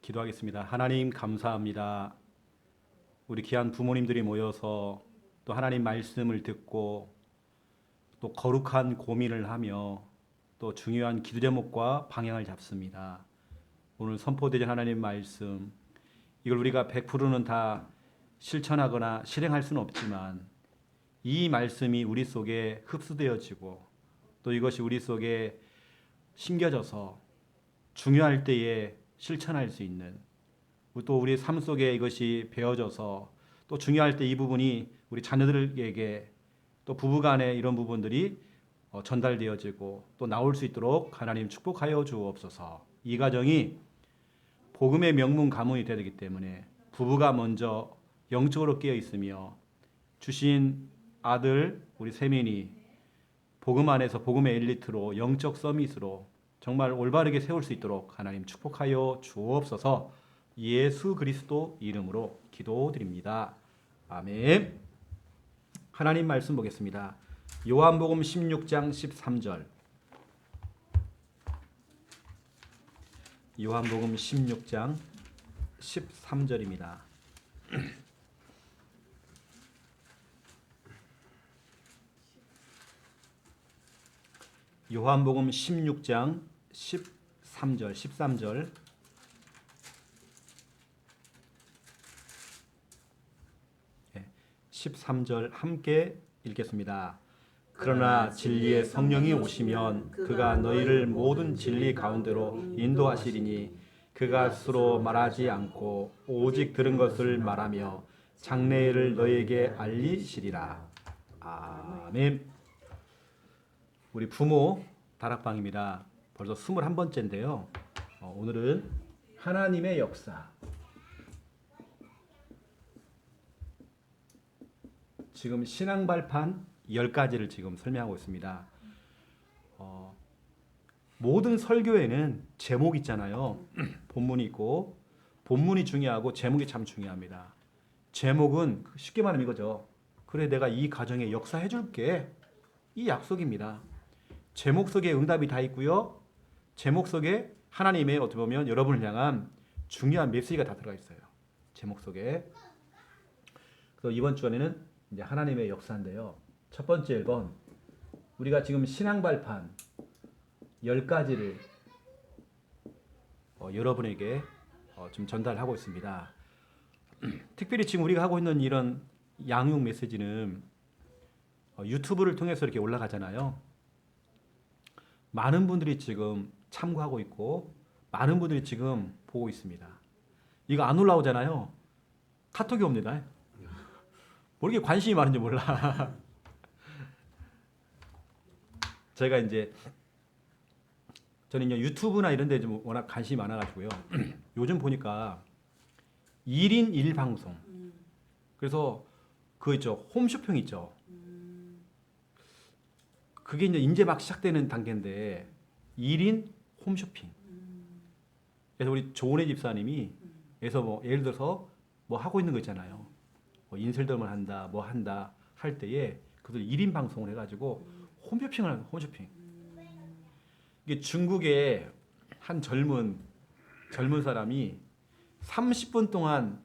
기도하겠습니다. 하나님 감사합니다. 우리 귀한 부모님들이 모여서 또 하나님 말씀을 듣고 또 거룩한 고민을 하며 또 중요한 기도 제목과 방향을 잡습니다. 오늘 선포되는 하나님 말씀, 이걸 우리가 100%는 다 실천하거나 실행할 수는 없지만 이 말씀이 우리 속에 흡수되어지고 또 이것이 우리 속에 심겨져서 중요할 때에 실천할 수 있는, 또 우리 삶 속에 이것이 배워져서 또 중요할 때 이 부분이 우리 자녀들에게 또 부부간에 이런 부분들이 전달되어지고 또 나올 수 있도록 하나님 축복하여 주옵소서. 이 가정이 복음의 명문 가문이 되야 되기 때문에 부부가 먼저 영적으로 깨어 있으며 주신 아들 우리 세민이 복음 안에서 복음의 엘리트로 영적 서밋으로 정말 올바르게 세울 수 있도록 하나님 축복하여 주옵소서. 예수 그리스도 이름으로 기도드립니다. 아멘. 하나님 말씀 보겠습니다. 요한복음 16장 13절. 요한복음 16장 13절입니다. 요한복음 16장 13절. 네, 13절 함께 읽겠습니다. 그러나 진리의 성령이 오시면 그가 너희를 모든 진리 가운데로 인도하시리니 그가 스스로 말하지 않고 오직 들은 것을 말하며 장래일을 너희에게 알리시리라. 아멘. 우리 부모 다락방입니다. 벌써 21번째인데요. 오늘은 하나님의 역사. 지금 신앙 발판 10가지를 지금 설명하고 있습니다. 모든 설교에는 제목이 있잖아요. 본문이 있고 본문이 중요하고 제목이 참 중요합니다. 제목은 쉽게 말하면 이거죠. 그래, 내가 이 가정에 역사해 줄게. 이 약속입니다. 제목 속에 응답이 다 있고요. 제목 속에 하나님의 어떻게 보면 여러분을 향한 중요한 메시지가 다 들어가 있어요. 제목 속에. 그래서 이번 주에는 이제 하나님의 역사인데요. 첫 번째 1번, 우리가 지금 신앙 발판 10가지를 여러분에게 좀 전달하고 있습니다. 특별히 지금 우리가 하고 있는 이런 양육 메시지는 유튜브를 통해서 이렇게 올라가잖아요. 많은 분들이 지금 참고하고 있고 많은 분들이 지금 보고 있습니다. 이거 안 올라오잖아요. 카톡이 옵니다. 뭐 이렇게 관심이 많은지 몰라. 제가 이제 저는 이제 유튜브나 이런 데 좀 워낙 관심이 많아가지고요. 요즘 보니까 1인 1방송. 그래서 그거 있죠. 홈쇼핑 있죠. 그게 이제 막 시작되는 단계인데 1인 홈쇼핑. 그래서 우리 조은혜 집사님이 그래서 뭐 예를 들어서 뭐 하고 있는 거 있잖아요. 뭐 인설점을 한다, 뭐 한다 할 때에 그들 1인 방송을 해가지고 홈쇼핑을 하는 홈쇼핑. 이게 중국의 한 젊은 사람이 30분 동안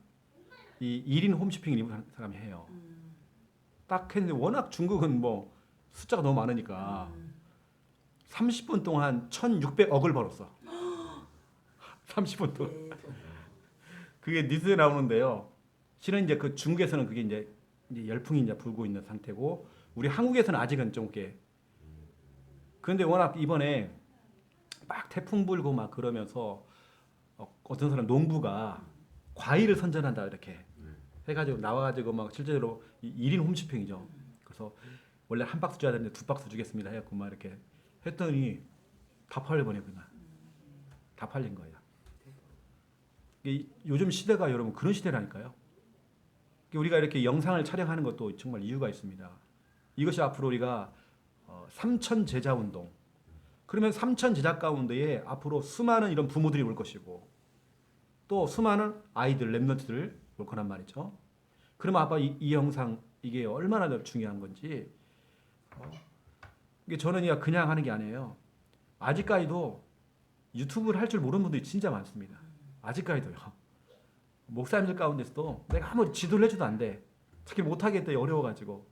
이 1인 홈쇼핑을 입은 사람이 해요. 딱 했는데 워낙 중국은 뭐 숫자가 너무 많으니까 30분 동안 1,600억을 벌었어. 30분 동안. 그게 뉴스에 나오는데요. 실은 이제 그 중국에서는 그게 이제 열풍이 이제 불고 있는 상태고 우리 한국에서는 아직은 좀 꽤. 그런데 워낙 이번에 막 태풍 불고 막 그러면서 어떤 사람 농부가 과일을 선전한다 이렇게 해가지고 나와가지고 막 실제로 1인 홈쇼핑이죠. 그래서 원래 한 박스 줘야 되는데 2박스 주겠습니다 해갖고 막 이렇게 했더니 다 팔려버려 그냥. 다 팔린 거예요. 요즘 시대가 여러분 그런 시대라니까요. 우리가 이렇게 영상을 촬영하는 것도 정말 이유가 있습니다. 이것이 앞으로 우리가 3천 제자 운동. 그러면 3천 제자 가운데에 앞으로 수많은 이런 부모들이 올 것이고 또 수많은 아이들, 랩런트들 올 거란 말이죠. 그러면 아빠 이 영상 이게 얼마나 중요한 건지. 이게 저는 그냥 하는 게 아니에요. 아직까지도 유튜브를 할 줄 모르는 분들이 진짜 많습니다. 아직까지도요. 목사님들 가운데서도 내가 아무리 지도를 해줘도 안 돼. 특히 못하겠다 어려워가지고.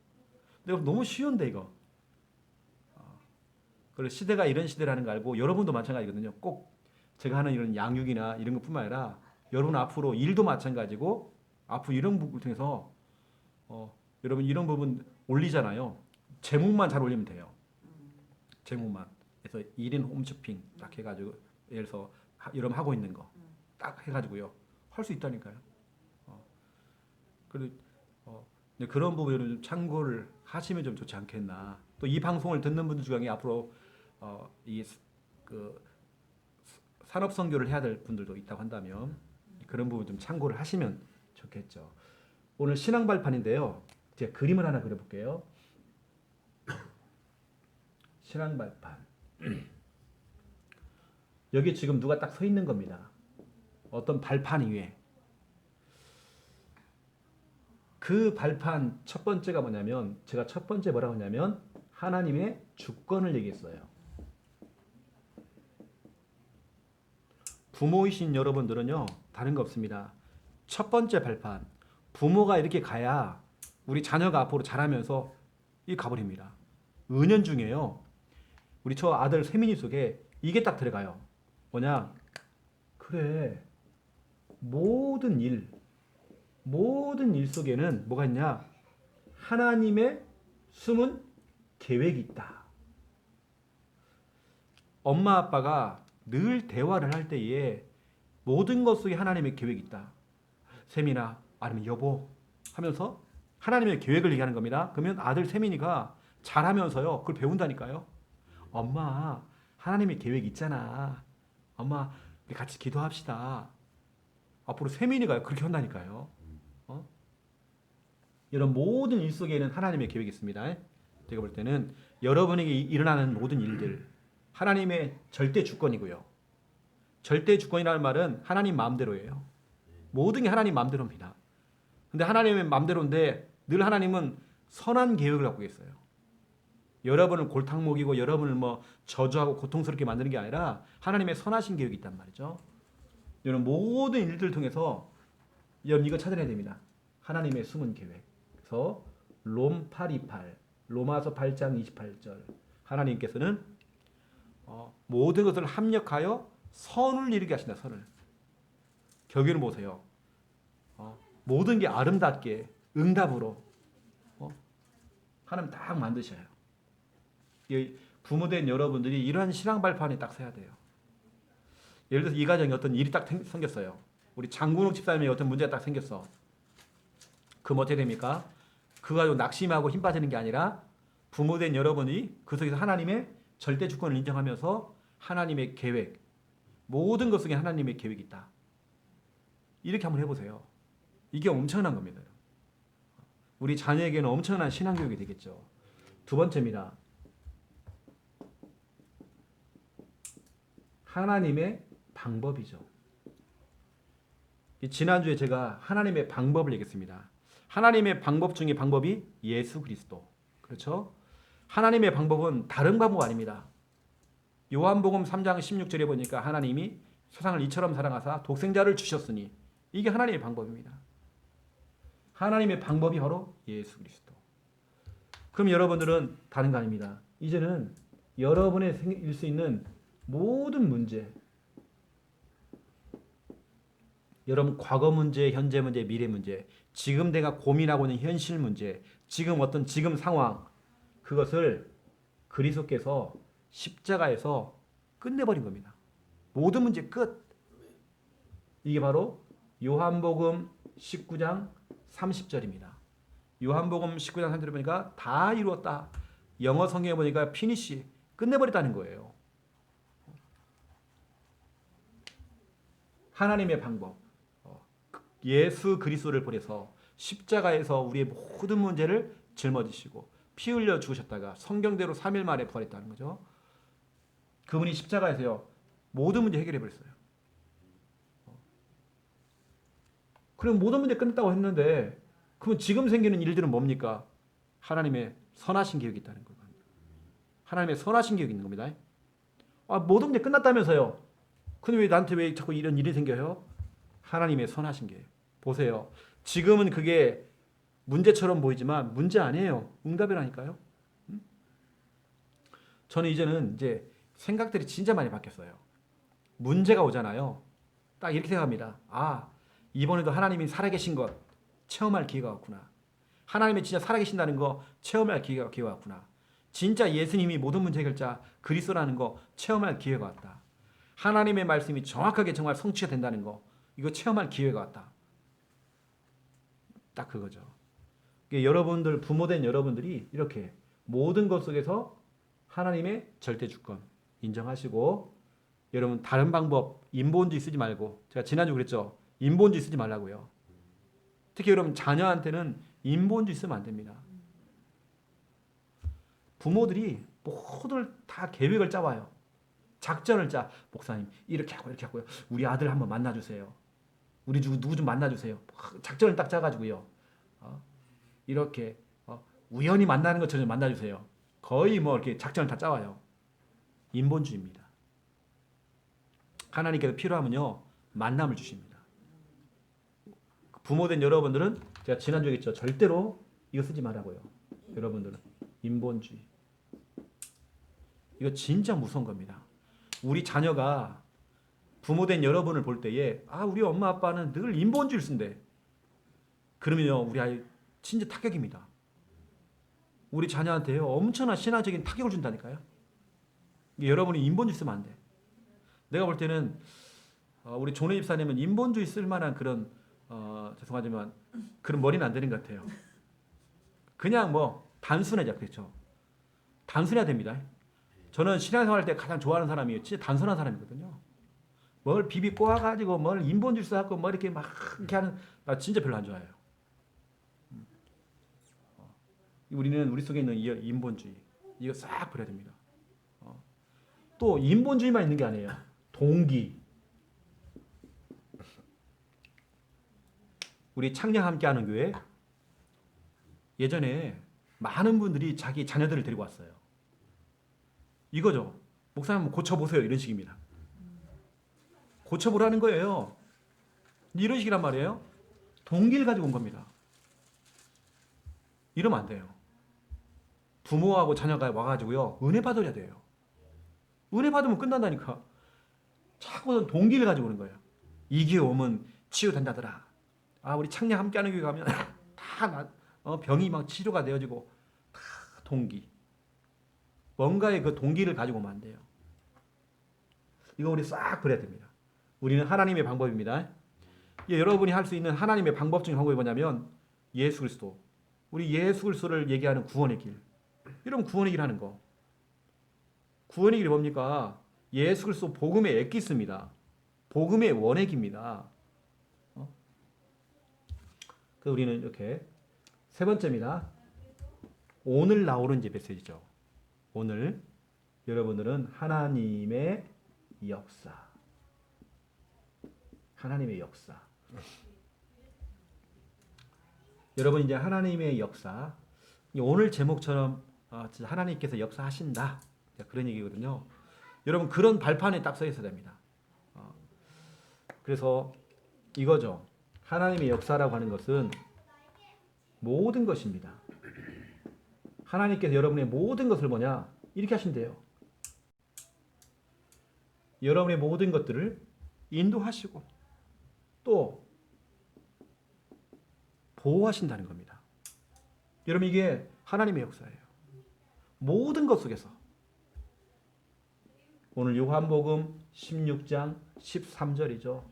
내가 너무 쉬운데 이거. 그리고 시대가 이런 시대라는 걸 알고 여러분도 마찬가지거든요. 꼭 제가 하는 이런 양육이나 이런 것뿐만 아니라 여러분 앞으로 일도 마찬가지고 앞으로 이런 부분을 통해서 여러분 이런 부분 올리잖아요. 제목만 잘 올리면 돼요. 제목만. 그래서 1인 홈쇼핑 딱 해가지고 예를 들어서 여러분 하고 있는 거 딱 해가지고요. 할 수 있다니까요. 그리고 그런 부분 여러분 참고를 하시면 좀 좋지 않겠나. 또 이 방송을 듣는 분들 중에 앞으로 그 산업 선교를 해야 될 분들도 있다고 한다면 그런 부분 좀 참고를 하시면 좋겠죠. 오늘 신앙 발판인데요. 제가 그림을 하나 그려볼게요. 신앙 발판. 여기 지금 누가 딱 서 있는 겁니다. 어떤 발판 위에. 그 발판 첫 번째가 뭐냐면 제가 첫 번째 뭐라고 하냐면 하나님의 주권을 얘기했어요. 부모이신 여러분들은요 다른 거 없습니다. 첫 번째 발판 부모가 이렇게 가야 우리 자녀가 앞으로 자라면서 이 가버립니다. 은연중에요. 우리 저 아들 세민이 속에 이게 딱 들어가요. 뭐냐? 그래. 모든 일 속에는 뭐가 있냐? 하나님의 숨은 계획이 있다. 엄마 아빠가 늘 대화를 할 때에 모든 것 속에 하나님의 계획이 있다. 세민아 아니면 여보 하면서 하나님의 계획을 얘기하는 겁니다. 그러면 아들 세민이가 잘하면서요 그걸 배운다니까요. 엄마 하나님의 계획이 있잖아. 엄마 우리 같이 기도합시다. 앞으로 세민이가 그렇게 한다니까요. 이런 모든 일 속에는 하나님의 계획이 있습니다. 제가 볼 때는 여러분에게 일어나는 모든 일들 하나님의 절대 주권이고요. 절대 주권이라는 말은 하나님 마음대로예요. 모든 게 하나님 마음대로입니다. 근데 하나님의 마음대로인데 늘 하나님은 선한 계획을 갖고 계세요. 여러분을 골탕 먹이고 여러분을 뭐 저주하고 고통스럽게 만드는 게 아니라 하나님의 선하신 계획이 있단 말이죠. 이런 모든 일들을 통해서 여러분 이거 찾아내야 됩니다. 하나님의 숨은 계획. 그래서 롬 8:28 로마서 8장 28절 하나님께서는 모든 것을 합력하여 선을 이루게 하신다. 선을. 결국에는 보세요. 모든 게 아름답게 응답으로 하나님 딱 만드셔요. 부모된 여러분들이 이러한 신앙 발판에 딱 서야 돼요. 예를 들어서 이 가정에 어떤 일이 딱 생겼어요. 우리 장군욱 집사님이 어떤 문제가 딱 생겼어. 그럼 어떻게 됩니까? 그 가지고 낙심하고 힘 빠지는 게 아니라 부모된 여러분이 그 속에서 하나님의 절대 주권을 인정하면서 하나님의 계획, 모든 것 속에 하나님의 계획이 있다. 이렇게 한번 해보세요. 이게 엄청난 겁니다. 우리 자녀에게는 엄청난 신앙교육이 되겠죠. 두 번째입니다. 하나님의 방법이죠. 지난주에 제가 하나님의 방법을 얘기했습니다. 하나님의 방법 중에 방법이 예수 그리스도. 그렇죠? 하나님의 방법은 다른 방법 아닙니다. 요한복음 3장 16절에 보니까 하나님이 세상을 이처럼 사랑하사 독생자를 주셨으니 이게 하나님의 방법입니다. 하나님의 방법이 바로 예수 그리스도. 그럼 여러분들은 다른 거 아닙니다. 이제는 여러분의 생길 수 있는 모든 문제, 여러분 과거 문제, 현재 문제, 미래 문제, 지금 내가 고민하고 있는 현실 문제, 지금 상황, 그것을 그리스도께서 십자가에서 끝내버린 겁니다. 모든 문제 끝. 이게 바로 요한복음 19장 30절입니다. 요한복음 19장 30절에 보니까 다 이루었다. 영어 성경에 보니까 finish, 끝내버렸다는 거예요. 하나님의 방법. 예수 그리스도를 보내서 십자가에서 우리의 모든 문제를 짊어지시고 피 흘려 죽으셨다가 성경대로 3일 만에 부활했다는 거죠. 그분이 십자가에서요 모든 문제 해결해 버렸어요. 그럼 모든 문제 끝났다고 했는데 그럼 지금 생기는 일들은 뭡니까? 하나님의 선하신 계획이 있다는 거예요. 하나님의 선하신 계획이 있는 겁니다. 모든 문제 끝났다면서요. 근데 왜 나한테 왜 자꾸 이런 일이 생겨요? 하나님의 선하신 게. 보세요. 지금은 그게 문제처럼 보이지만 문제 아니에요. 응답이라니까요. 저는 이제는 이제 생각들이 진짜 많이 바뀌었어요. 문제가 오잖아요. 딱 이렇게 생각합니다. 아, 이번에도 하나님이 살아계신 것 체험할 기회가 왔구나. 하나님이 진짜 살아계신다는 거 체험할 기회가 왔구나. 진짜 예수님이 모든 문제 해결자 그리스도라는 거 체험할 기회가 왔다. 하나님의 말씀이 정확하게 정말 성취가 된다는 거 이거 체험할 기회가 왔다. 딱 그거죠. 여러분들 부모된 여러분들이 이렇게 모든 것 속에서 하나님의 절대 주권 인정하시고 여러분 다른 방법 인본주의 쓰지 말고 제가 지난주 그랬죠. 인본주의 쓰지 말라고요. 특히 여러분 자녀한테는 인본주의 쓰면 안 됩니다. 부모들이 모두를 다 계획을 짜와요. 작전을 짜. 목사님 이렇게 하고요. 우리 아들 한번 만나주세요. 우리 누구 좀 만나주세요. 작전을 딱 짜가지고요. 이렇게 우연히 만나는 것처럼 만나주세요. 거의 뭐 이렇게 작전을 다 짜와요. 인본주의입니다. 하나님께서 필요하면요 만남을 주십니다. 부모된 여러분들은 제가 지난주에 했죠. 절대로 이거 쓰지 말라고요. 여러분들은 인본주의. 이거 진짜 무서운 겁니다. 우리 자녀가 부모된 여러분을 볼 때에 우리 엄마 아빠는 늘 인본주의를 쓴대. 그러면요 우리 아이 진짜 타격입니다. 우리 자녀한테요 엄청난 신화적인 타격을 준다니까요. 여러분이 인본주의 쓰면 안 돼. 내가 볼 때는 우리 존혜 집사님은 인본주의 쓸 만한 그런 죄송하지만 그런 머리는 안 되는 것 같아요. 그냥 뭐 단순하죠. 그렇죠. 단순해야 됩니다. 저는 신앙생활 할 때 가장 좋아하는 사람이 진짜 단순한 사람이거든요. 뭘 비비 꼬아가지고 뭘 인본주의 써갖고 뭐 이렇게 막 이렇게 하는 나 진짜 별로 안 좋아해요. 우리는 우리 속에 있는 이 인본주의 이거 싹 버려야 됩니다. 또 인본주의만 있는 게 아니에요. 동기. 우리 창녕 함께하는 교회 예전에 많은 분들이 자기 자녀들을 데리고 왔어요. 이거죠. 목사님 한번 고쳐보세요. 이런 식입니다. 고쳐보라는 거예요. 이런 식이란 말이에요. 동기를 가지고 온 겁니다. 이러면 안 돼요. 부모하고 자녀가 와가지고요. 은혜 받아야 돼요. 은혜 받으면 끝난다니까. 자꾸 동기를 가지고 오는 거예요. 이 교회 오면 치유된다더라. 우리 창녕 함께하는 교회 가면 다 병이 막 치료가 되어지고 다 동기. 뭔가의 그 동기를 가지고 오면 안 돼요. 이거 우리 싹 버려야 됩니다. 우리는 하나님의 방법입니다. 여러분이 할 수 있는 하나님의 방법 중에 방법이 뭐냐면 예수 그리스도. 우리 예수 그리스도를 얘기하는 구원의 길. 이러면 구원의 길 하는 거. 구원의 길이 뭡니까? 예수 그리스도 복음의 엑기스입니다. 복음의 원액입니다. 그 우리는 이렇게 세 번째입니다. 오늘 나오는 이제 메시지죠. 오늘 여러분들은 하나님의 역사. 하나님의 역사. 여러분 이제 하나님의 역사. 오늘 제목처럼 하나님께서 역사하신다. 그런 얘기거든요. 여러분 그런 발판에 딱 써 있어야 됩니다. 그래서 이거죠. 하나님의 역사라고 하는 것은 모든 것입니다. 하나님께서 여러분의 모든 것을 뭐냐? 이렇게 하신대요. 여러분의 모든 것들을 인도하시고 또 보호하신다는 겁니다. 여러분 이게 하나님의 역사예요. 모든 것 속에서. 오늘 요한복음 16장 13절이죠.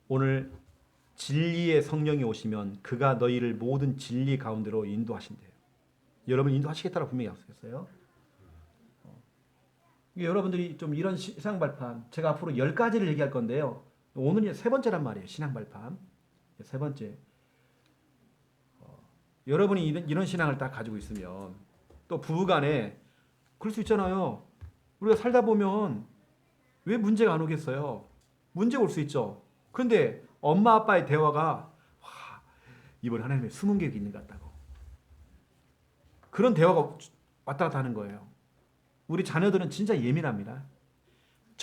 오늘 진리의 성령이 오시면 그가 너희를 모든 진리 가운데로 인도하신대요. 여러분 인도하시겠다고 분명히 약속했어요. 여러분들이 좀 이런 신앙 발판 제가 앞으로 10가지를 얘기할 건데요. 오늘이 세 번째란 말이에요. 신앙 발판. 세 번째. 여러분이 이런 신앙을 딱 가지고 있으면 또 부부간에 그럴 수 있잖아요. 우리가 살다 보면 왜 문제가 안 오겠어요? 문제가 올 수 있죠. 그런데 엄마 아빠의 대화가 이번 하나님의 숨은 계획이 있는 것 같다고. 그런 대화가 왔다 갔다 하는 거예요. 우리 자녀들은 진짜 예민합니다.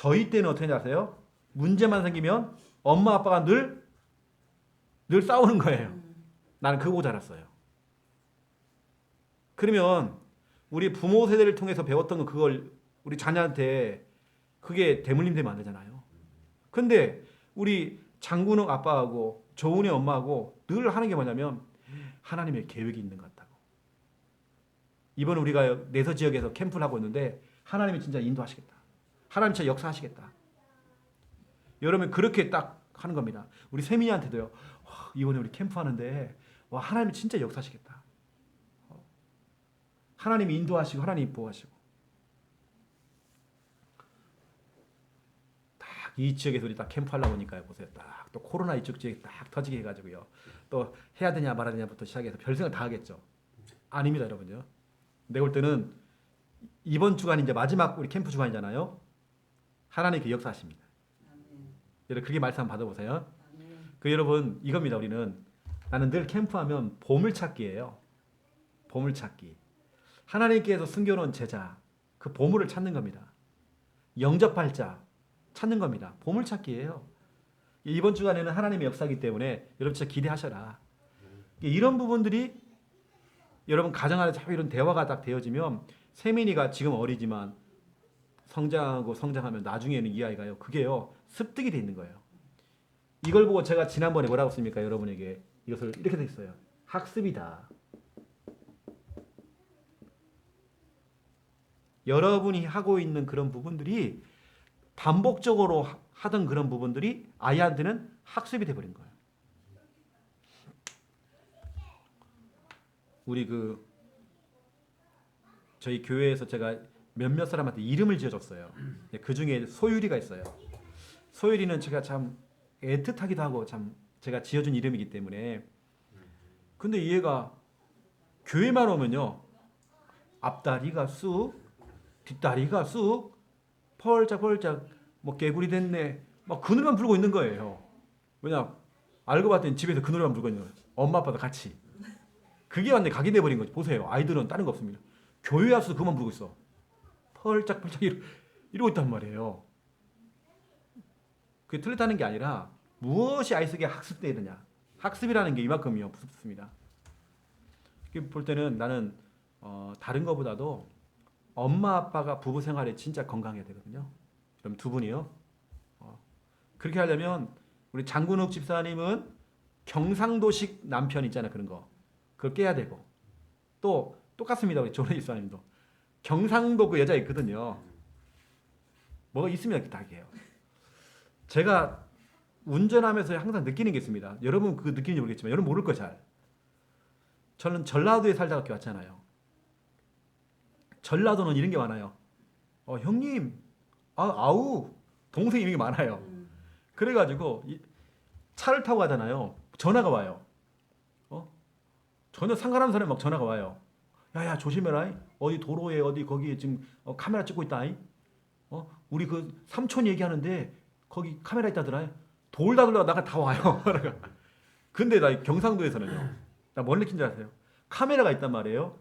저희 때는 어떻게 아세요? 문제만 생기면 엄마 아빠가 늘 싸우는 거예요. 나는 그거 보고 자랐어요. 그러면 우리 부모 세대를 통해서 배웠던 거 그걸 우리 자녀한테 그게 대물림 되면 안 되잖아요. 근데 우리 장군의 아빠하고 조은의 엄마하고 늘 하는 게 뭐냐면 하나님의 계획이 있는 것 같다고. 이번 우리가 내서 지역에서 캠프를 하고 있는데 하나님이 진짜 인도하시겠다. 하나님 진짜 역사하시겠다. 여러분 그렇게 딱 하는 겁니다. 우리 세민이한테도요. 이번에 우리 캠프 하는데 와 하나님이 진짜 역사하시겠다. 하나님이 인도하시고 하나님이 보호하시고. 딱 이 지역에서 우리 딱 캠프 하려고 하니까요. 보세요. 딱 또 코로나 이쪽 지역에 딱 터지게 해가지고요. 또 해야 되냐 말아야 되냐부터 시작해서 별생각 다 하겠죠. 아닙니다 여러분요. 내가 볼 때는 이번 주간이 이제 마지막 우리 캠프 주간이잖아요. 하나님께 역사하십니다. 여러분 그렇게 말씀 한번 받아보세요. 그 여러분 이겁니다. 우리는 나는 늘 캠프하면 보물찾기예요. 보물찾기. 하나님께서 숨겨놓은 제자 그 보물을 찾는 겁니다. 영접할 자 찾는 겁니다. 보물찾기예요. 이번 주간에는 하나님의 역사이기 때문에 여러분 진짜 기대하셔라. 이런 부분들이 여러분 가정 안에서 이런 대화가 딱 되어지면 세민이가 지금 어리지만 성장하면 나중에는 이 아이가요. 그게요. 습득이 돼 있는 거예요. 이걸 보고 제가 지난번에 뭐라고 했습니까? 여러분에게 이것을 이렇게 돼 있어요. 학습이다. 여러분이 하고 있는 그런 부분들이 반복적으로 하던 그런 부분들이 아이한테는 학습이 돼버린 거예요. 우리 저희 교회에서 제가 몇몇 사람한테 이름을 지어줬어요. 그 중에 소율이가 있어요. 소율이는 제가 참 애틋하기도 하고 참 제가 지어준 이름이기 때문에. 근데 얘가 교회만 오면요. 앞다리가 쑥, 뒷다리가 쑥, 펄짝펄짝 뭐 개구리 됐네. 막 그 노래만 부르고 있는 거예요. 왜냐? 알고 봤더니 집에서 그 노래만 부르고 있는 거예요. 엄마 아빠도 같이. 그게 완전히 각이 돼버린 거지. 보세요. 아이들은 다른 거 없습니다. 교회 와서 그만 부르고 있어. 펄짝펄짝 이러고 있단 말이에요. 그게 틀렸다는 게 아니라 무엇이 아이 속에 학습돼야 되냐. 학습이라는 게 이만큼이요. 무섭습니다. 볼 때는 나는 다른 것보다도 엄마 아빠가 부부 생활에 진짜 건강해야 되거든요. 그럼 두 분이요. 그렇게 하려면 우리 장군욱 집사님은 경상도식 남편 있잖아요. 그런 거. 그걸 깨야 되고. 또 똑같습니다. 우리 조은희 집사님도. 경상도 그 여자 있거든요. 뭐가 있으면 이렇게 다 해요. 제가 운전하면서 항상 느끼는 게 있습니다. 여러분 그거 느끼는지 모르겠지만 여러분 모를 거 잘. 저는 전라도에 살다가 이렇게 왔잖아요. 전라도는 이런 게 많아요. 형님, 아우, 동생 이런 게 많아요. 그래가지고 차를 타고 가잖아요. 전화가 와요. 전혀 상관없는 사람이 막 전화가 와요. 야야 조심해라. 어디 도로에 어디 거기에 지금 카메라 찍고 있다. 우리 그 삼촌 얘기하는데 거기 카메라 있다더라. 돌다 나가 다 와요. 근데 나 경상도에서는요. 나 뭘 느낀 줄 아세요? 카메라가 있단 말이에요.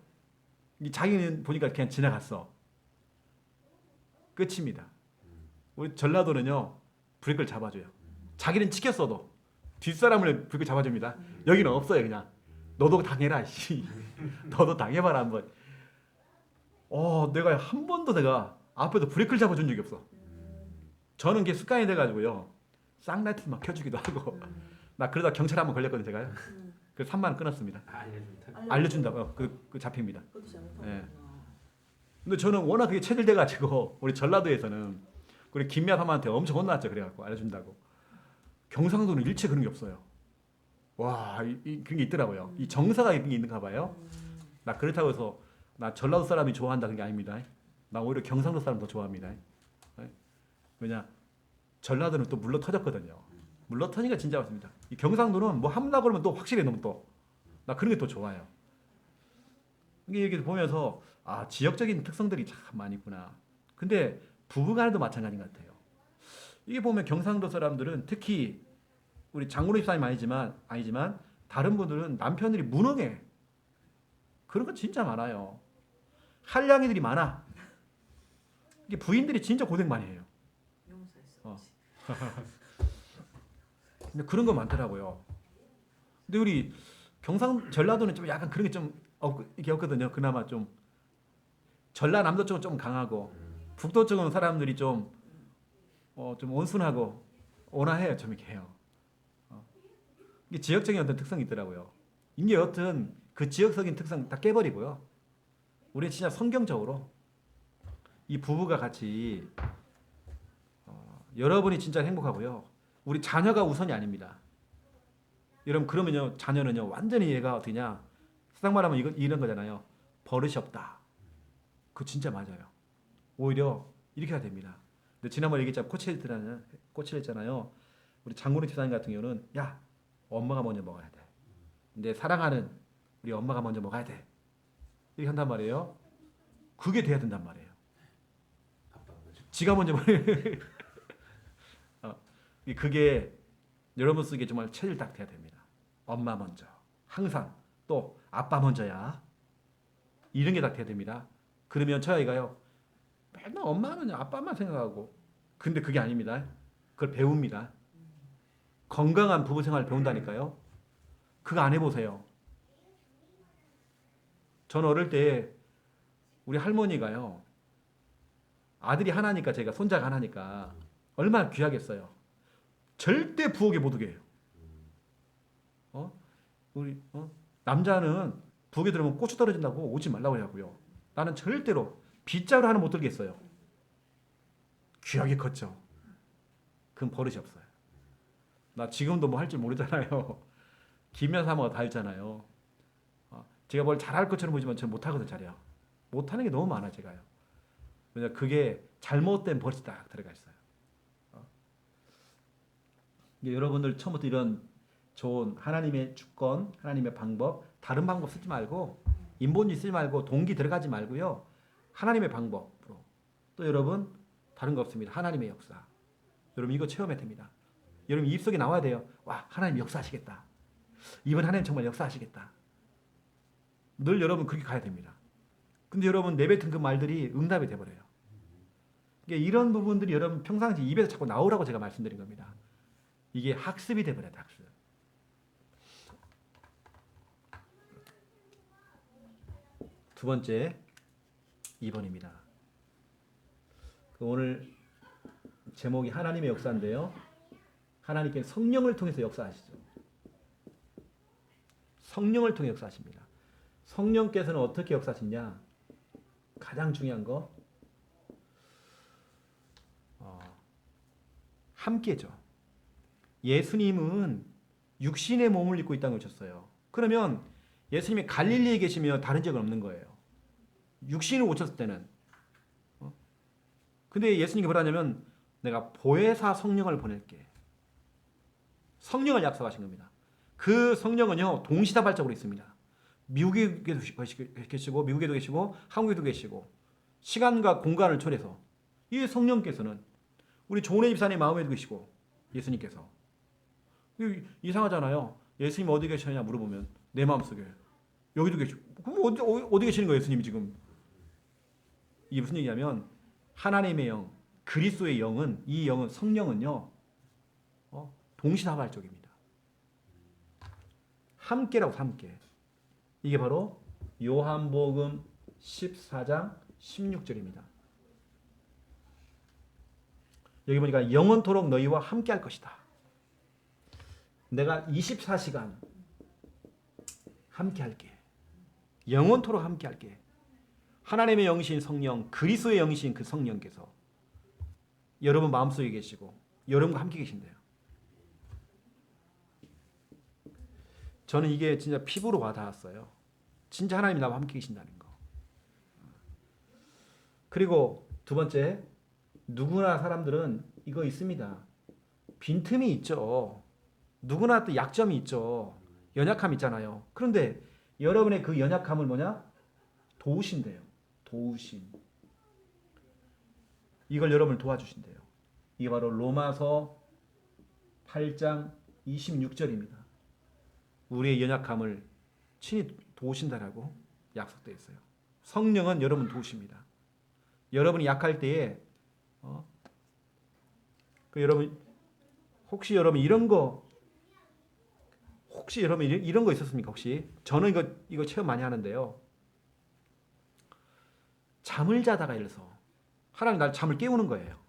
자기는 보니까 그냥 지나갔어. 끝입니다. 우리 전라도는요. 브레이크를 잡아줘요. 자기는 찍혔어도 뒷사람을 브레이크 잡아줍니다. 여기는 없어요. 그냥 너도 당해라. 너도 당해봐라 한번. 내가 한 번도 내가 앞에도 브레이크를 잡아준 적이 없어. 저는 그게 습관이 돼가지고요. 쌍라이트 막 켜주기도 하고. 나 그러다 경찰 한번 걸렸거든 제가요. 그래서 3만 원 끊었습니다. 알려준다고. 그 잡힙니다. 예. 근데 저는 워낙 그게 체질돼가지고 우리 전라도에서는 우리 김미아 사모한테 엄청 혼났죠. 그래갖고 알려준다고. 경상도는 일체 그런 게 없어요. 와, 그런 게 있더라고요. 이 정서가 있는가 봐요. 나 그렇다고 해서 나 전라도 사람이 좋아한다 그런 게 아닙니다. 나 오히려 경상도 사람 더 좋아합니다. 왜냐? 전라도는 또 물러 터졌거든요. 물러 터지니까 진짜 맞습니다. 이 경상도는 뭐 함나 그러면 또 확실히 너무 또 나 그런 게 또 좋아요. 이게 이렇게 보면서 지역적인 특성들이 참 많이 있구나. 근데 부부간에도 마찬가지인 것 같아요. 이게 보면 경상도 사람들은 특히 우리 장군의 집사님 아니지만 다른 분들은 남편들이 무능해. 그런 거 진짜 많아요. 한량이들이 많아. 이게 부인들이 진짜 고생 많이 해요. 근데 그런 거 많더라고요. 근데 우리 전라도는 좀 약간 그런 게 좀 이게 없거든요. 그나마 좀 전라남도 쪽은 좀 강하고 북도 쪽은 사람들이 좀 온순하고 온화해요. 좀 이렇게 해요. 이게 지역적인 어떤 특성이 있더라고요. 이게 여튼 그 지역적인 특성 다 깨버리고요. 우리는 진짜 성경적으로 이 부부가 같이 여러분이 진짜 행복하고요. 우리 자녀가 우선이 아닙니다. 여러분 그러면요 자녀는요 완전히 얘가 어떻게냐 세상 말하면 이런 거잖아요. 버릇이 없다. 그거 진짜 맞아요. 오히려 이렇게 해야 됩니다. 근데 지난번에 얘기했잖아요. 코치했잖아요. 우리 장군의 집사님 같은 경우는 야 엄마가 먼저 먹어야 돼. 근데 사랑하는 우리 엄마가 먼저 먹어야 돼. 이렇게 한단 말이에요. 그게 돼야 된단 말이에요. 지가 먼저 그게 여러분 속에 정말 체질 딱 돼야 됩니다. 엄마 먼저. 항상 또 아빠 먼저야. 이런 게 딱 돼야 됩니다. 그러면 저 아이가요. 맨날 엄마는 아빠만 생각하고. 근데 그게 아닙니다. 그걸 배웁니다. 건강한 부부 생활을 배운다니까요. 그거 안 해보세요. 저는 어릴 때 우리 할머니가요. 아들이 하나니까 제가 손자가 하나니까 얼마나 귀하겠어요. 절대 부엌에 못 오게 해요. 남자는 부엌에 들어오면 고추 떨어진다고 오지 말라고 하고요. 나는 절대로 빗자루 하나 못 들겠어요. 귀하게 컸죠. 그건 버릇이 없어요. 나 지금도 뭐 할 줄 모르잖아요. 김연 사모가 다 했잖아요. 제가 뭘 잘할 것처럼 보지만 저는 못하거든 잘해요. 못하는 게 너무 많아 제가요. 왜냐 그게 잘못된 버릇이 딱 들어가 있어요. 여러분들 처음부터 이런 좋은 하나님의 주권, 하나님의 방법, 다른 방법 쓰지 말고 인본주의 쓰지 말고 동기 들어가지 말고요. 하나님의 방법으로 또 여러분 다른 거 없습니다. 하나님의 역사. 여러분 이거 체험해야 됩니다. 여러분 입속에 나와야 돼요. 와 하나님 역사하시겠다. 이번 하나님 정말 역사하시겠다. 늘 여러분 그렇게 가야 됩니다. 근데 여러분 내뱉은 그 말들이 응답이 돼버려요. 그러니까 이런 부분들이 여러분 평상시 입에서 자꾸 나오라고 제가 말씀드린 겁니다. 이게 학습이 돼버려요. 학습. 두 번째 2번입니다. 오늘 제목이 하나님의 역사인데요. 하나님께 성령을 통해서 역사하시죠. 성령을 통해 역사하십니다. 성령께서는 어떻게 역사하시냐? 가장 중요한 거 함께죠. 예수님은 육신의 몸을 입고 이 땅에 오셨어요. 그러면 예수님이 갈릴리에 계시면 다른 지역은 없는 거예요. 육신을 오셨을 때는. 근데 예수님이 뭐라냐면 내가 보혜사 성령을 보낼게. 성령을 약속하신 겁니다. 그 성령은요 동시다발적으로 있습니다. 미국에도 계시고 미국에도 계시고 한국에도 계시고 시간과 공간을 초래해서 이 성령께서는 우리 조은혜 집사님 마음에도 계시고 예수님께서 이상하잖아요. 예수님 어디 계시냐 물어보면 내 마음속에 여기도 계시고 그럼 어디 계시는 거예요 예수님이 지금. 이게 무슨 얘기냐면 하나님의 영 그리스도의 영은 이 영은 성령은요 동시다발적입니다. 함께라고 함께. 이게 바로 요한복음 14장 16절입니다. 여기 보니까 영원토록 너희와 함께할 것이다. 내가 24시간 함께할게. 영원토록 함께할게. 하나님의 영이신 성령, 그리스도의 영이신 그 성령께서 여러분 마음속에 계시고 여러분과 함께 계신대요. 저는 이게 진짜 피부로 와닿았어요. 진짜 하나님이 나와 함께 계신다는 거. 그리고 두 번째, 누구나 사람들은 이거 있습니다. 빈틈이 있죠. 누구나 또 약점이 있죠. 연약함 있잖아요. 그런데 여러분의 그 연약함을 뭐냐? 도우신대요. 도우심. 이걸 여러분을 도와주신대요. 이게 바로 로마서 8장 26절입니다. 우리의 연약함을 친히 도우신다라고 약속되어 있어요. 성령은 여러분 도우십니다. 여러분이 약할 때에 그 여러분 혹시 여러분 이런 거 있었습니까? 혹시 저는 이거 체험 많이 하는데요. 잠을 자다가 예를 들어서 하나님 날 잠을 깨우는 거예요.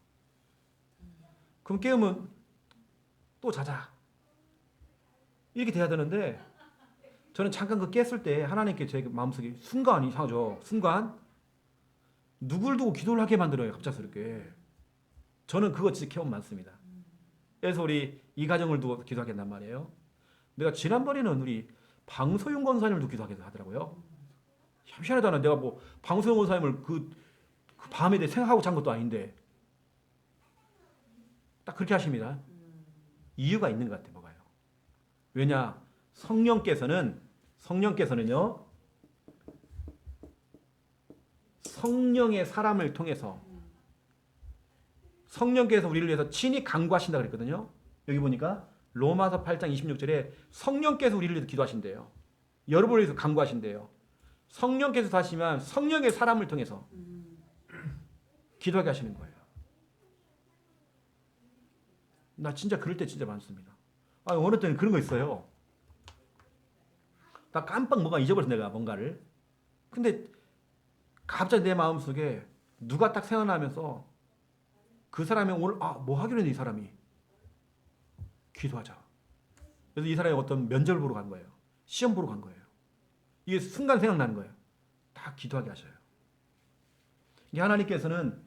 그럼 깨우면 또 자자 이렇게 돼야 되는데 저는 잠깐 그 깼을 때 하나님께 제 마음속에 순간 이상하죠. 순간 누굴 두고 기도를 하게 만들어요. 갑작스럽게. 저는 그거 진짜 경험 많습니다. 그래서 우리 이 가정을 두고 기도하게 한단 말이에요. 내가 지난번에는 우리 방소윤 권사님을 두고 기도하게 하더라고요. 희한하잖아. 내가 뭐 방소윤 권사님을 그 밤에 내 생각하고 잔 것도 아닌데 딱 그렇게 하십니다. 이유가 있는 것 같아요. 뭐가요? 왜냐? 성령께서는요. 성령의 사람을 통해서 성령께서 우리를 위해서 친히 간구하신다 그랬거든요. 여기 보니까 로마서 8장 26절에 성령께서 우리를 위해서 기도하신대요. 여러분을 위해서 간구하신대요. 성령께서 하시면 성령의 사람을 통해서 기도하게 하시는 거예요. 나 진짜 그럴 때 진짜 많습니다. 어느 때는 그런 거 있어요. 나 깜빡 뭐가 잊어버렸어 내가 뭔가를. 근데 갑자기 내 마음속에 누가 딱 생각나면서 그 사람이 오늘 뭐 하기로 했는데 이 사람이 기도하자. 그래서 이 사람이 어떤 면접을 보러 간 거예요. 시험 보러 간 거예요. 이게 순간 생각나는 거예요. 다 기도하게 하셔요. 이게 하나님께서는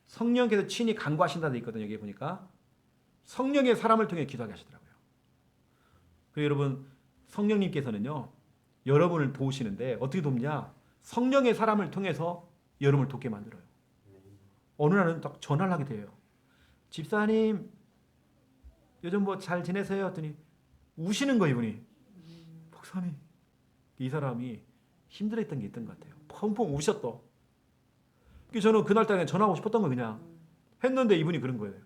성령께서 친히 간구하신다 돼 있거든요. 여기 보니까 성령의 사람을 통해 기도하게 하시더라고요. 그리고 여러분 성령님께서는요. 여러분을 도우시는데 어떻게 돕냐? 성령의 사람을 통해서 여러분을 돕게 만들어요. 어느 날은 딱 전화를 하게 돼요. 집사님 요즘 뭐 잘 지내세요? 했더니 우시는 거예요. 이분이. 목사님. 이 사람이 힘들었던 게 있던 것 같아요. 펑펑 우셨어. 저는 그날따라 전화하고 싶었던 거 그냥 했는데 이분이 그런 거예요.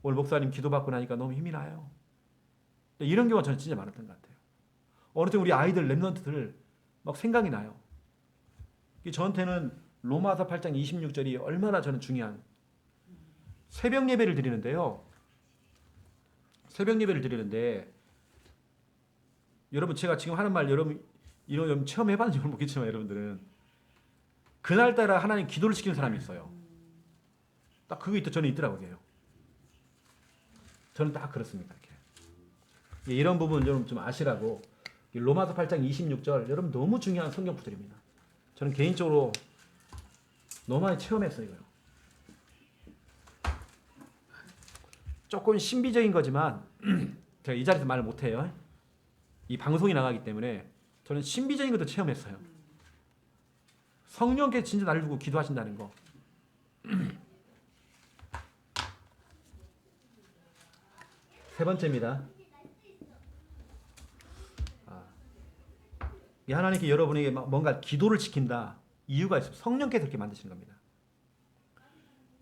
오늘 목사님 기도받고 나니까 너무 힘이 나요. 이런 경우가 저는 진짜 많았던 것 같아요. 어느 때 우리 아이들 랩런트들 막 생각이 나요. 저한테는 로마서 8장 26절이 얼마나 저는 중요한 새벽 예배를 드리는데요. 새벽 예배를 드리는데 여러분 제가 지금 하는 말 여러분 이런 체험해봤는지 모르겠지만 여러분들은 그날따라 하나님 기도를 시키는 사람이 있어요. 딱 그게 저는 있더라고요. 저는 딱 그렇습니다. 이렇게. 이런 부분 여러분 좀 아시라고 로마서 8장 26절 여러분 너무 중요한 성경 구절입니다. 저는 개인적으로 너무 많이 체험했어요. 이거요. 조금 신비적인 거지만 제가 이 자리에서 말을 못해요. 이 방송이 나가기 때문에 저는 신비적인 것도 체험했어요. 성령께서 진짜 나를 두고 기도하신다는 거. 세 번째입니다. 하나님께 여러분에게 뭔가 기도를 시킨다. 이유가 있어요. 성령께서 그렇게 만드신 겁니다.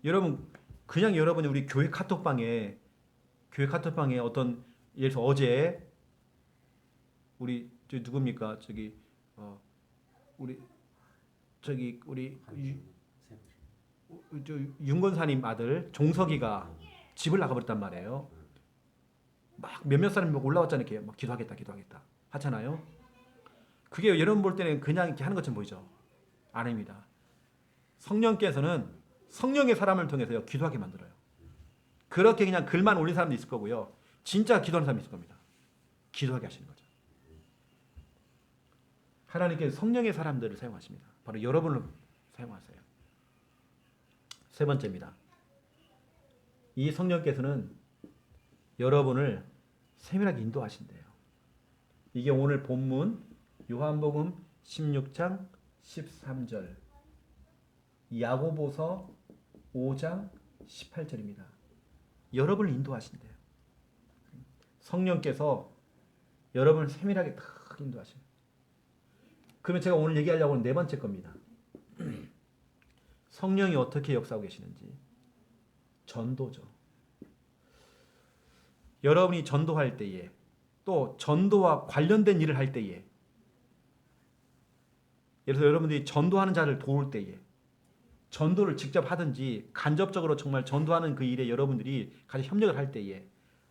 여러분 그냥 여러분이 우리 교회 카톡방에 어떤 예를 들어서 어제 우리 누굽니까 우리 윤건사님 아들 종석이가 집을 나가버렸단 말이에요. 막 몇몇 사람이 올라왔잖아요. 이렇게 막 기도하겠다 하잖아요. 그게 여러분 볼 때는 그냥 이렇게 하는 것처럼 보이죠? 아닙니다. 성령께서는 성령의 사람을 통해서요 기도하게 만들어요. 그렇게 그냥 글만 올린 사람도 있을 거고요. 진짜 기도하는 사람이 있을 겁니다. 기도하게 하시는 거죠. 하나님께서 성령의 사람들을 사용하십니다. 바로 여러분을 사용하세요. 세 번째입니다. 이 성령께서는 여러분을 세밀하게 인도하신대요. 이게 오늘 본문 요한복음 16장 13절 야고보서 5장 18절입니다. 여러분을 인도하신대요. 성령께서 여러분을 세밀하게 딱 인도하셔요. 그러면 제가 오늘 얘기하려고 하는 네 번째 겁니다. 성령이 어떻게 역사하고 계시는지. 전도죠. 여러분이 전도할 때에 또 전도와 관련된 일을 할 때에 예를 들어서 여러분들이 전도하는 자를 도울 때에 전도를 직접 하든지 간접적으로 정말 전도하는 그 일에 여러분들이 같이 협력을 할 때에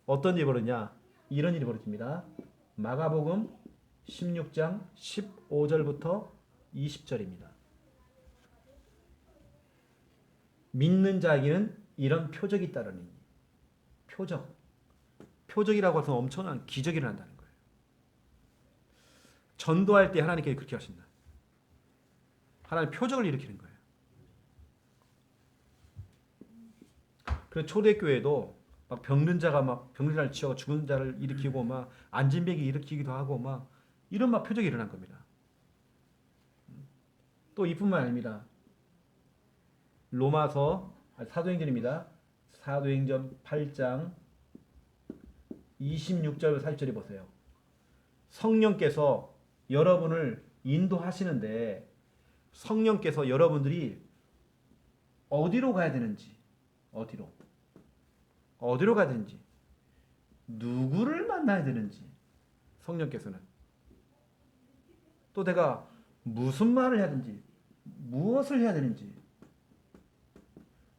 어떤 일이 벌어지냐? 이런 일이 벌어집니다. 마가복음 16장 15절부터 20절입니다. 믿는 자에게는 이런 표적이 따르니. 표적이라고 해서 엄청난 기적이 일어난다는 거예요. 전도할 때 하나님께서 그렇게 하신다. 하나님 표적을 일으키는 거예요. 그래서 초대교회도 막 병든 자가 막 병든 자를 치워 죽은 자를 일으키고 막 안진뱅이 일으키기도 하고 막 이런 막 표적이 일어난 겁니다. 또 이뿐만 아닙니다. 사도행전입니다. 사도행전 8장 26절 40절에 보세요. 성령께서 여러분을 인도하시는데 성령께서 여러분들이 어디로 가야 되는지 어디로 가야 되는지 누구를 만나야 되는지 성령께서는 또 내가 무슨 말을 해야 되는지 무엇을 해야 되는지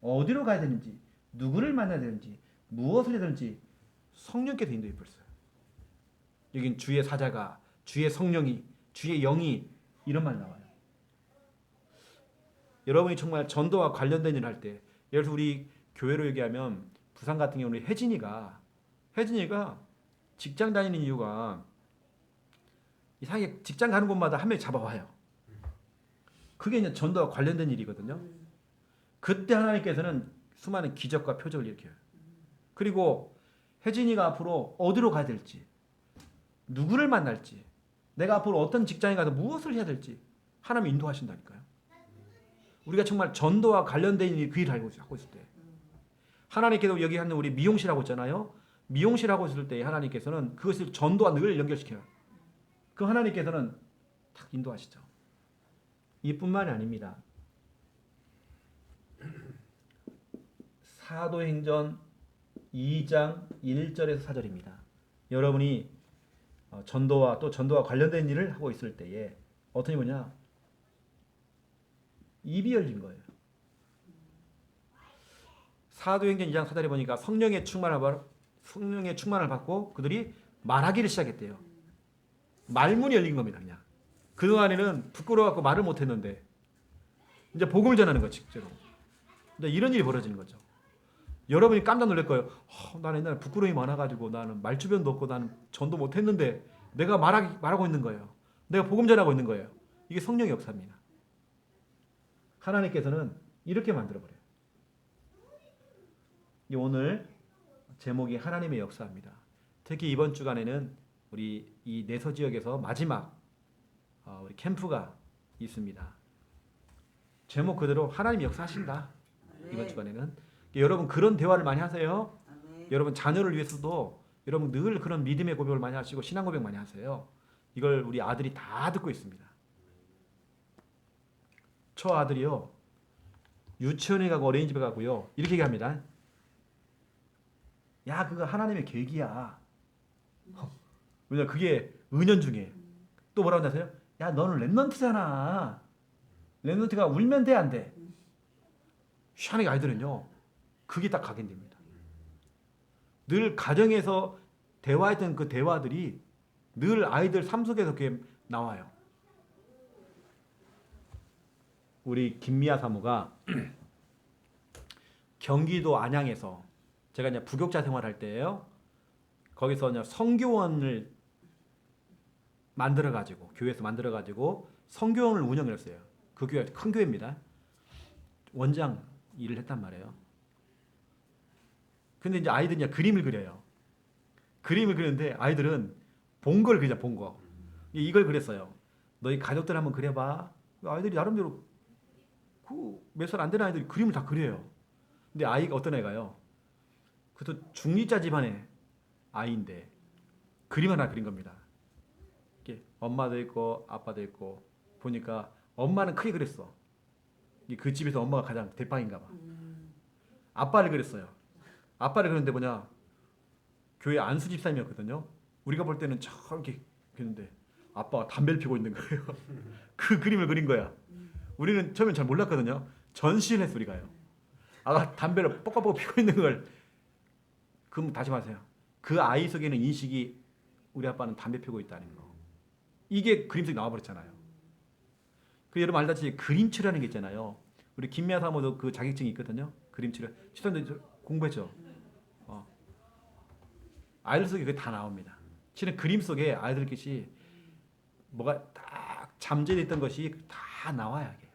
어디로 가야 되는지 누구를 만나야 되는지 무엇을 해야 되는지 성령께서 인도해 버렸어요. 여긴 주의 사자가 주의 성령이 주의 영이 이런 말 나와요. 여러분이 정말 전도와 관련된 일을 할 때 예를 들어서 우리 교회로 얘기하면 부산 같은 경우는 혜진이가 직장 다니는 이유가 이상하게 직장 가는 곳마다 한 명 잡아와요. 그게 이제 전도와 관련된 일이거든요. 그때 하나님께서는 수많은 기적과 표적을 일으켜요. 그리고 혜진이가 앞으로 어디로 가야 될지 누구를 만날지 내가 앞으로 어떤 직장에 가서 무엇을 해야 될지 하나님 인도하신다니까요. 우리가 정말 전도와 관련된 일 그 일을 하고 있을 때 하나님께서 여기 하는 우리 미용실하고 있잖아요. 미용실하고 있을 때 하나님께서는 그것을 전도와 늘 연결시켜요. 그 하나님께서는 딱 인도하시죠. 이뿐만이 아닙니다. 사도행전 2장 1절에서 4절입니다. 여러분이 전도와 또 전도와 관련된 일을 하고 있을 때에 어떤 일이 뭐냐? 입이 열린 거예요. 사도행전 2장 4절에 보니까 성령의 충만을 받고 그들이 말하기를 시작했대요. 말문이 열린 겁니다. 그냥 그동안에는 부끄러워갖고 말을 못했는데 이제 복음을 전하는 거 직접으로. 근데 이런 일이 벌어지는 거죠. 여러분이 깜짝 놀랄 거예요. 나는 옛날에 부끄러움이 많아가지고 나는 말주변도 없고 나는 전도 못했는데 내가 말하고 있는 거예요. 내가 복음 전하고 있는 거예요. 이게 성령의 역사입니다. 하나님께서는 이렇게 만들어버려요. 오늘 제목이 하나님의 역사입니다. 특히 이번 주간에는 우리 이 내서 지역에서 마지막 우리 캠프가 있습니다. 제목 그대로 하나님 역사하신다. 이번 주간에는 여러분 그런 대화를 많이 하세요. 여러분 자녀를 위해서도 여러분 늘 그런 믿음의 고백을 많이 하시고 신앙 고백 많이 하세요. 이걸 우리 아들이 다 듣고 있습니다. 저 아들이요 유치원에 가고 어린이집에 가고요 이렇게 얘기합니다. 야 그거 하나님의 계획이야. 왜냐 그게 은연중에 또 뭐라고 하세요? 야 너는 렘넌트잖아. 렘넌트가 울면 돼 안 돼? 희한하게 아이들은요 그게 딱 각인됩니다. 늘 가정에서 대화했던 그 대화들이 늘 아이들 삶 속에서 그게 나와요. 우리 김미아 사모가 경기도 안양에서 제가 이제 부교육자 생활할 때예요. 거기서 이제 성교원을 만들어가지고 교회에서 만들어가지고 성교원을 운영을 했어요. 그 교회 큰 교회입니다. 원장 일을 했단 말이에요. 근데 이제 아이들이 이제 그림을 그려요. 그림을 그리는데 아이들은 본 걸 그려 본 거. 이걸 그렸어요. 너희 가족들 한번 그려봐. 아이들이 나름대로 그 몇 살 안 되는 아이들이 그림을 다 그려요. 근데 아이가 어떤 애가요? 그래도 중리자 집안의 아이인데 그림 하나 그린 겁니다. 이렇게 엄마도 있고 아빠도 있고 보니까 엄마는 크게 그렸어. 그 집에서 엄마가 가장 대빵인가 봐. 아빠를 그렸어요. 아빠를 그렸는데 뭐냐? 교회 안수 집사님이었거든요. 우리가 볼 때는 저렇게 그렸는데 아빠가 담배를 피우고 있는 거예요. 그 그림을 그린 거야. 우리는 처음엔 잘 몰랐거든요. 전시했어 우리가요. 아가 담배를 뻑뻑뻑 피고 있는 걸 그럼 다시 말하세요. 그 아이 속에는 인식이 우리 아빠는 담배 피우고 있다는 거. 이게 그림 속에 나와버렸잖아요. 그 여러분 알다시피 그림치라는 게 있잖아요. 우리 김미아 사모도 그 자격증이 있거든요. 그림치를 시선도 공부했죠. 아이들 속에 그게 다 나옵니다. 실은 그림 속에 아이들끼리 뭐가 딱 잠재되어 있던 것이 다 나와야 해요.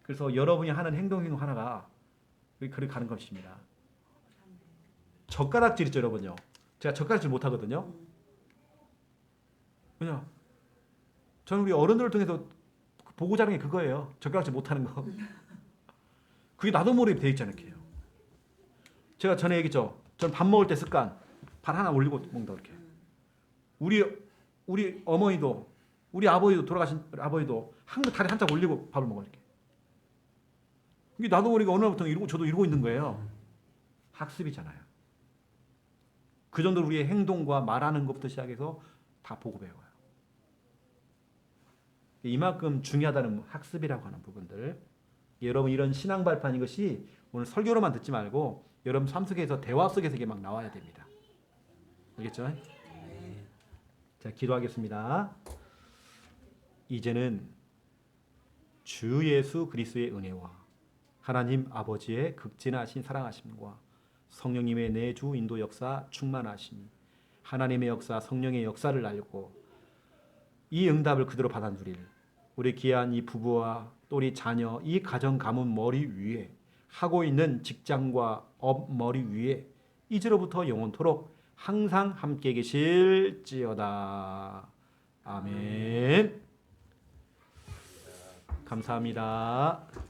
그래서 여러분이 하는 행동 하나가 그렇게 가는 것입니다. 젓가락질 있죠, 여러분요. 제가 젓가락질 못 하거든요. 왜냐? 저는 우리 어른들을 통해서 보고 자란 게 그거예요. 젓가락질 못 하는 거. 그게 나도 모르게 돼 있잖아요. 이렇게요. 제가 전에 얘기했죠. 전 밥 먹을 때 습관. 발 하나 올리고 먹는다 이렇게. 우리 어머니도 우리 아버지도 돌아가신 아버지도 항상 다리 한짝 올리고 밥을 먹어 이렇게. 이게 나도 모르게 어느 날부터 이러고 저도 이러고 있는 거예요. 학습이잖아요. 그 정도로 우리의 행동과 말하는 것부터 시작해서 다 보고 배워요. 이만큼 중요하다는 학습이라고 하는 부분들. 여러분 이런 신앙 발판 이것이 오늘 설교로만 듣지 말고 여러분 삶 속에서 대화 속에서 이게 막 나와야 됩니다. 알겠죠? 자, 기도하겠습니다. 이제는 주 예수 그리스도의 은혜와 하나님 아버지의 극진하신 사랑하심과 성령님의 내주 인도 역사 충만하심이 하나님의 역사 성령의 역사를 알고 이 응답을 그대로 받아 누릴 우리 귀한 이 부부와 또 우리 자녀 이 가정 가문 머리 위에 하고 있는 직장과 업 머리 위에 이제로부터 영원토록 항상 함께 계실지어다. 아멘. 감사합니다.